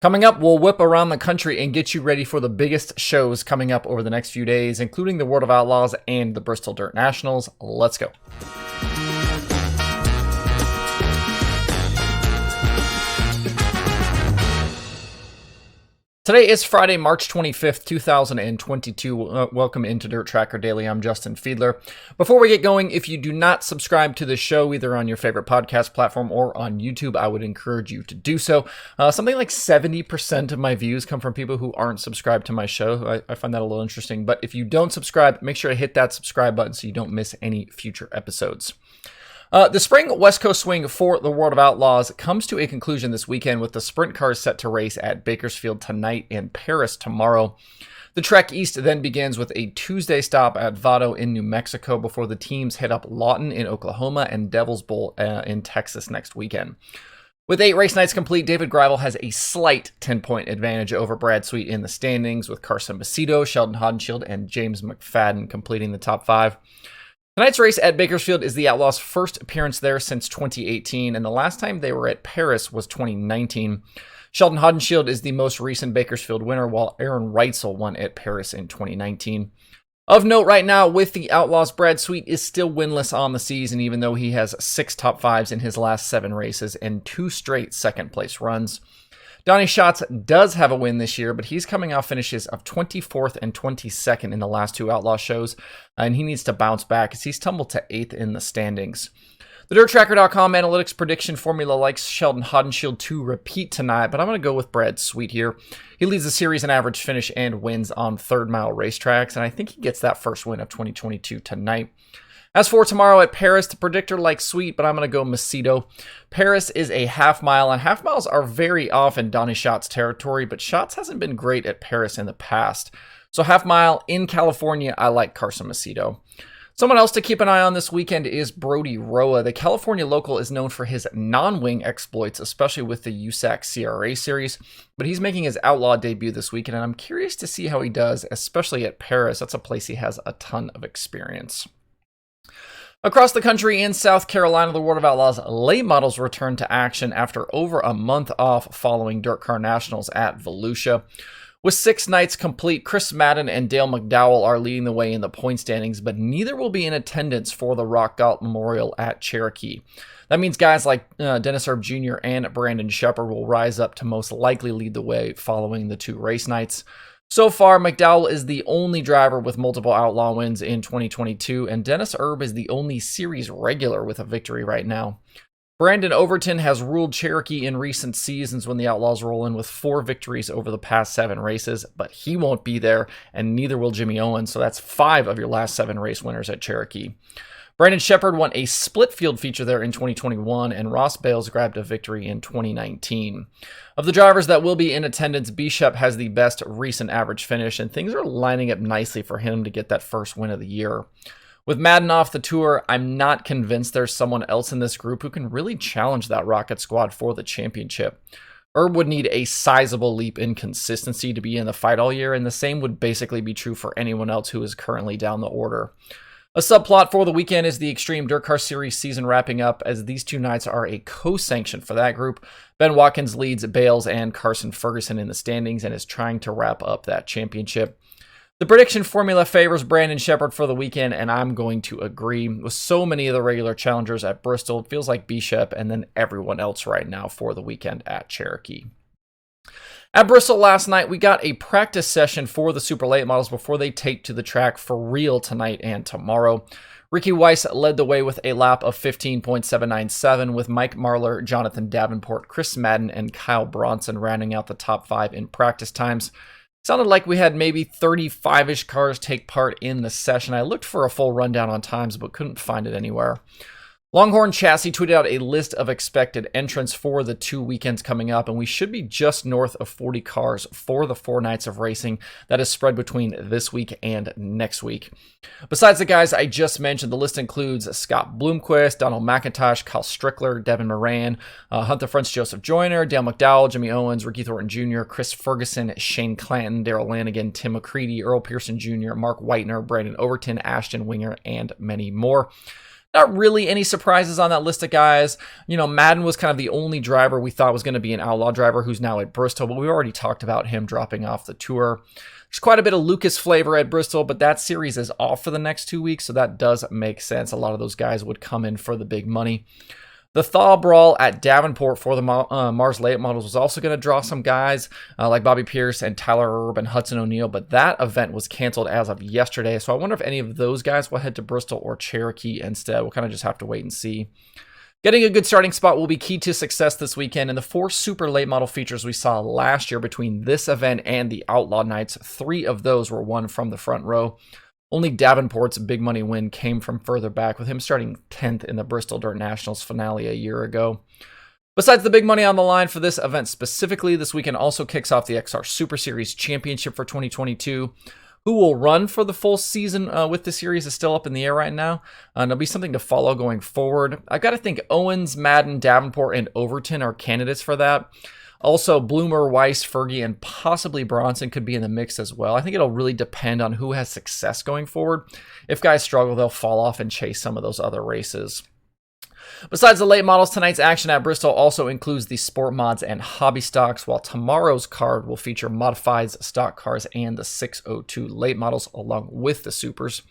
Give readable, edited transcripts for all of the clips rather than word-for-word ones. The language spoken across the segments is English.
Coming up, we'll whip around the country and get you ready for the biggest shows coming up over the next few days, including the World of Outlaws and the Bristol Dirt Nationals. Let's go. Today is Friday, March 25th, 2022. Welcome into Dirt Tracker Daily. I'm Justin Fiedler. Before we get going, if you do not subscribe to the show, either on your favorite podcast platform or on YouTube, I would encourage you to do so. Something like 70% of my views come from people who aren't subscribed to my show. I find that a little interesting. But if you don't subscribe, make sure to hit that subscribe button so you don't miss any future episodes. The spring West Coast swing for the World of Outlaws comes to a conclusion this weekend with the sprint cars set to race at Bakersfield tonight and Paris tomorrow. The trek east then begins with a Tuesday stop at Vado in New Mexico before the teams head up Lawton in Oklahoma and Devil's Bowl in Texas next weekend. With 8 race nights complete, David Grivel has a slight 10-point advantage over Brad Sweet in the standings, with Carson Macedo, Sheldon Haudenschild, and James McFadden completing the top 5. Tonight's race at Bakersfield is the Outlaws' first appearance there since 2018, and the last time they were at Paris was 2019. Sheldon Haudenschild is the most recent Bakersfield winner, while Aaron Reitzel won at Paris in 2019. Of note right now, with the Outlaws, Brad Sweet is still winless on the season, even though he has 6 top 5s in his last 7 races and 2 straight second-place runs. Donnie Schatz does have a win this year, but he's coming off finishes of 24th and 22nd in the last 2 Outlaw shows, and he needs to bounce back as he's tumbled to 8th in the standings. The DirtTracker.com analytics prediction formula likes Sheldon Haudenschild to repeat tonight, but I'm going to go with Brad Sweet here. He leads the series in average finish and wins on third-mile racetracks, and I think he gets that first win of 2022 tonight. As for tomorrow at Paris, the predictor likes Sweet, but I'm going to go Macedo. Paris is a half mile, and half miles are very often Donnie Schatz territory, but Schatz hasn't been great at Paris in the past. So half mile in California, I like Carson Macedo. Someone else to keep an eye on this weekend is Brody Roa. The California local is known for his non-wing exploits, especially with the USAC CRA series, but he's making his Outlaw debut this weekend, and I'm curious to see how he does, especially at Paris. That's a place he has a ton of experience. Across the country in South Carolina, the World of Outlaws late models return to action after over a month off following Dirt Car Nationals at Volusia. With 6 nights complete, Chris Madden and Dale McDowell are leading the way in the point standings, but neither will be in attendance for the Rock Galt Memorial at Cherokee. That means guys like Dennis Erb Jr. and Brandon Shepard will rise up to most likely lead the way following the 2 race nights. So far, McDowell is the only driver with multiple Outlaw wins in 2022, and Dennis Erb is the only series regular with a victory right now. Brandon Overton has ruled Cherokee in recent seasons when the Outlaws roll in with 4 victories over the past 7 races, but he won't be there, and neither will Jimmy Owens, so that's 5 of your last 7 race winners at Cherokee. Brandon Shepard won a split field feature there in 2021, and Ross Bales grabbed a victory in 2019. Of the drivers that will be in attendance, Bishop has the best recent average finish, and things are lining up nicely for him to get that first win of the year. With Madden off the tour, I'm not convinced there's someone else in this group who can really challenge that Rocket squad for the championship. Erb would need a sizable leap in consistency to be in the fight all year, and the same would basically be true for anyone else who is currently down the order. A subplot for the weekend is the Extreme Dirt Car Series season wrapping up, as these 2 nights are a co-sanction for that group. Ben Watkins leads Bales and Carson Ferguson in the standings and is trying to wrap up that championship. The prediction formula favors Brandon Shepard for the weekend, and I'm going to agree. With so many of the regular challengers at Bristol, it feels like Bishop and then everyone else right now for the weekend at Cherokee. At Bristol last night, we got a practice session for the super late models before they take to the track for real tonight and tomorrow. Ricky Weiss led the way with a lap of 15.797, with Mike Marlar, Jonathan Davenport, Chris Madden, and Kyle Bronson rounding out the top 5 in practice times. Sounded like we had maybe 35-ish cars take part in the session. I looked for a full rundown on times, but couldn't find it anywhere. Longhorn Chassis tweeted out a list of expected entrants for the 2 weekends coming up, and we should be just north of 40 cars for the 4 nights of racing that is spread between this week and next week. Besides the guys I just mentioned, the list includes Scott Bloomquist, Donald McIntosh, Kyle Strickler, Devin Moran, Hunter French, Joseph Joyner, Dale McDowell, Jimmy Owens, Ricky Thornton Jr., Chris Ferguson, Shane Clanton, Darrell Lanigan, Tim McCready, Earl Pearson Jr., Mark Whitener, Brandon Overton, Ashton Winger, and many more. Not really any surprises on that list of guys. You know, Madden was kind of the only driver we thought was going to be an Outlaw driver who's now at Bristol, but we already talked about him dropping off the tour. There's quite a bit of Lucas flavor at Bristol, but that series is off for the next 2 weeks, so that does make sense. A lot of those guys would come in for the big money. The Thaw Brawl at Davenport for the Mars Late Models was also going to draw some guys like Bobby Pierce and Tyler Erb and Hudson O'Neill, but that event was canceled as of yesterday, so I wonder if any of those guys will head to Bristol or Cherokee instead. We'll kind of just have to wait and see. Getting a good starting spot will be key to success this weekend, and the 4 super late model features we saw last year between this event and the Outlaw Nights, 3 of those were won from the front row. Only Davenport's big money win came from further back, with him starting 10th in the Bristol Dirt Nationals finale a year ago. Besides the big money on the line for this event specifically, this weekend also kicks off the XR Super Series Championship for 2022. Who will run for the full season with the series is still up in the air right now. And it'll be something to follow going forward. I've got to think Owens, Madden, Davenport, and Overton are candidates for that. Also, Bloomer, Weiss, Fergie, and possibly Bronson could be in the mix as well. I think it'll really depend on who has success going forward. If guys struggle, they'll fall off and chase some of those other races. Besides the late models, tonight's action at Bristol also includes the sport mods and hobby stocks, while tomorrow's card will feature modifieds, stock cars, and the 602 late models along with the supers.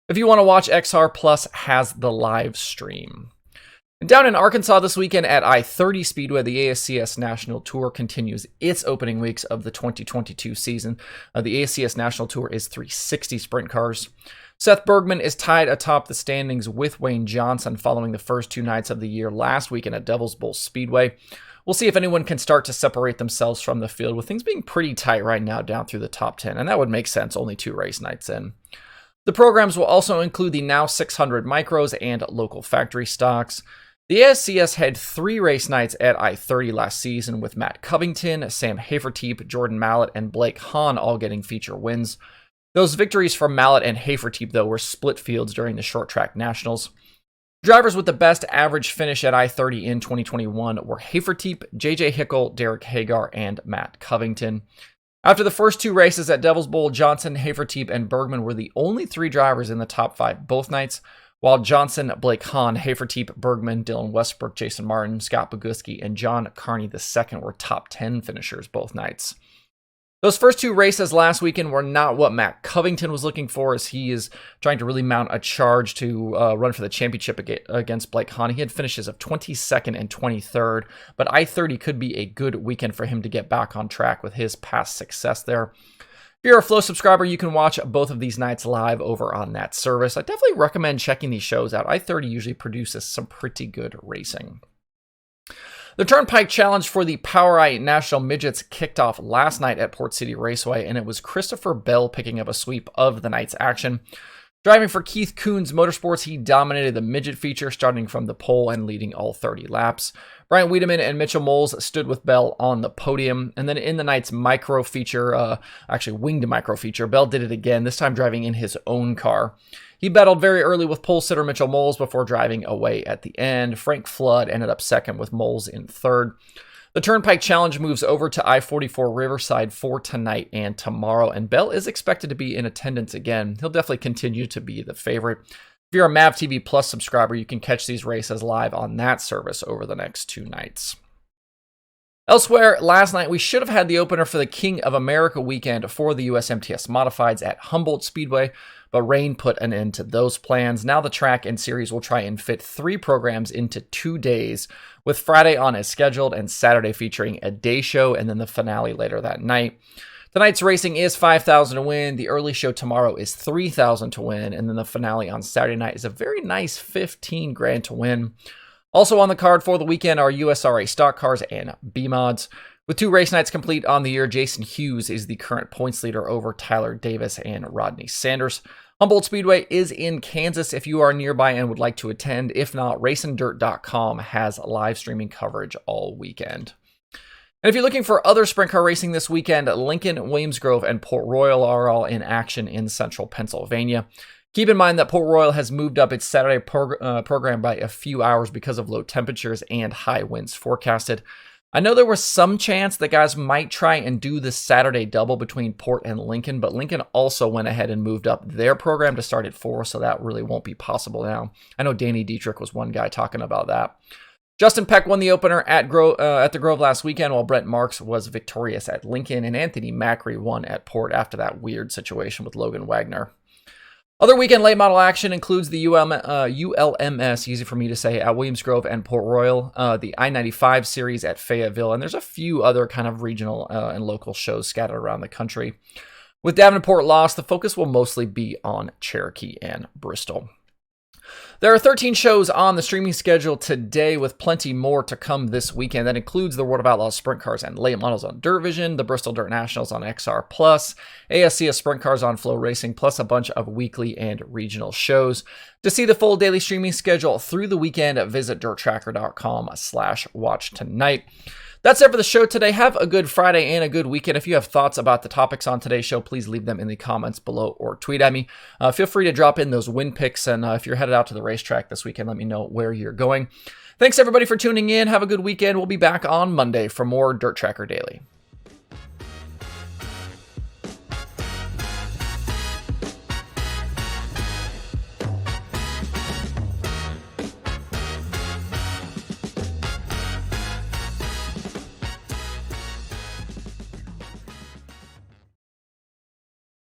If you want to watch, XR Plus has the live stream. Down in Arkansas this weekend at I-30 Speedway, the ASCS National Tour continues its opening weeks of the 2022 season. The ASCS National Tour is 360 sprint cars. Seth Bergman is tied atop the standings with Wayne Johnson following the first 2 nights of the year last weekend at Devil's Bowl Speedway. We'll see if anyone can start to separate themselves from the field, with things being pretty tight right now down through the top 10, and that would make sense only 2 race nights in. The programs will also include the now 600 micros and local factory stocks. The ASCS had 3 race nights at I-30 last season, with Matt Covington, Sam Haferteep, Jordan Mallett, and Blake Hahn all getting feature wins. Those victories for Mallett and Haferteep, though, were split fields during the short track nationals. Drivers with the best average finish at I-30 in 2021 were Haferteep, JJ Hickel, Derek Hagar, and Matt Covington. After the first 2 races at Devil's Bowl, Johnson, Haferteep, and Bergman were the only 3 drivers in the top 5 both nights, while Johnson, Blake Hahn, Haferteep, Bergman, Dylan Westbrook, Jason Martin, Scott Boguski, and John Carney II were top 10 finishers both nights. Those first 2 races last weekend were not what Matt Covington was looking for, as he is trying to really mount a charge to run for the championship against Blake Hahn. He had finishes of 22nd and 23rd, but I-30 could be a good weekend for him to get back on track with his past success there. If you're a Flow subscriber, you can watch both of these nights live over on that service. I definitely recommend checking these shows out. I-30 usually produces some pretty good racing. The Turnpike Challenge for the POWRi National Midgets kicked off last night at Port City Raceway, and it was Christopher Bell picking up a sweep of the night's action. Driving for Keith Coons Motorsports, he dominated the midget feature, starting from the pole and leading all 30 laps. Brian Wiedemann and Mitchell Moles stood with Bell on the podium. And then in the night's micro feature, winged micro feature, Bell did it again, this time driving in his own car. He battled very early with pole sitter Mitchell Moles before driving away at the end. Frank Flood ended up second with Moles in third. The Turnpike Challenge moves over to I-44 Riverside for tonight and tomorrow, and Bell is expected to be in attendance again. He'll definitely continue to be the favorite. If you're a MAV TV Plus subscriber, you can catch these races live on that service over the next 2 nights. Elsewhere, last night we should have had the opener for the King of America weekend for the USMTS Modifieds at Humboldt Speedway, but rain put an end to those plans. Now the track and series will try and fit 3 programs into 2 days, with Friday on as scheduled and Saturday featuring a day show and then the finale later that night. Tonight's racing is $5,000 to win, the early show tomorrow is $3,000 to win, and then the finale on Saturday night is a very nice $15,000 to win. Also on the card for the weekend are USRA stock cars and B-mods. With 2 race nights complete on the year, Jason Hughes is the current points leader over Tyler Davis and Rodney Sanders. Humboldt Speedway is in Kansas if you are nearby and would like to attend. If not, racindirt.com has live streaming coverage all weekend. And if you're looking for other sprint car racing this weekend, Lincoln, Williams Grove, and Port Royal are all in action in central Pennsylvania. Keep in mind that Port Royal has moved up its Saturday program by a few hours because of low temperatures and high winds forecasted. I know there was some chance that guys might try and do the Saturday double between Port and Lincoln, but Lincoln also went ahead and moved up their program to start at 4, so that really won't be possible now. I know Danny Dietrich was one guy talking about that. Justin Peck won the opener at the Grove last weekend, while Brent Marks was victorious at Lincoln, and Anthony Macri won at Port after that weird situation with Logan Wagner. Other weekend late model action includes the ULMS, easy for me to say, at Williams Grove and Port Royal, the I-95 series at Fayetteville, and there's a few other kind of regional and local shows scattered around the country. With Davenport lost, the focus will mostly be on Cherokee and Bristol. There are 13 shows on the streaming schedule today, with plenty more to come this weekend. That includes the World of Outlaws Sprint Cars and Late Models on Dirt Vision, the Bristol Dirt Nationals on XR+, ASCS Sprint Cars on Flow Racing, plus a bunch of weekly and regional shows. To see the full daily streaming schedule through the weekend, visit dirttracker.com/watch tonight. That's it for the show today. Have a good Friday and a good weekend. If you have thoughts about the topics on today's show, please leave them in the comments below or tweet at me. Feel free to drop in those win picks, and if you're headed out to the racetrack this weekend, let me know where you're going. Thanks, everybody, for tuning in. Have a good weekend. We'll be back on Monday for more Dirt Tracker Daily.